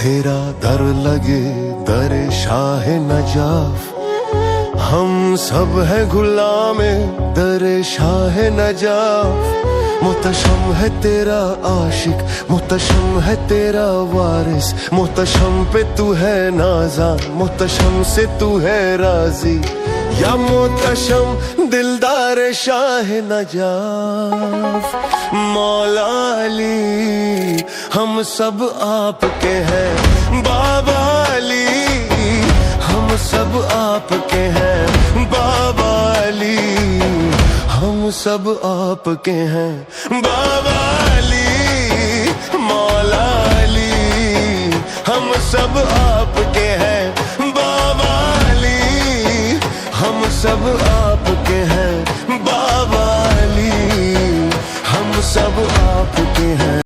تیرا در لگے در شاہ نجاف، ہم سب ہیں غلام در شاہ نجاف. محتشم ہے تیرا عاشق، محتشم ہے تیرا وارث، محتشم پہ تو ہے نازاں، محتشم سے تو ہے راضی. یا محتشم دلدار شاہ نجاف، مولا علی ہم سب آپ کے ہیں بابا علی، ہم سب آپ کے ہیں بابا علی، ہم سب آپ کے ہیں بابا علی، مولا علی ہم سب آپ کے ہیں بابا علی، ہم سب آپ کے ہیں بابا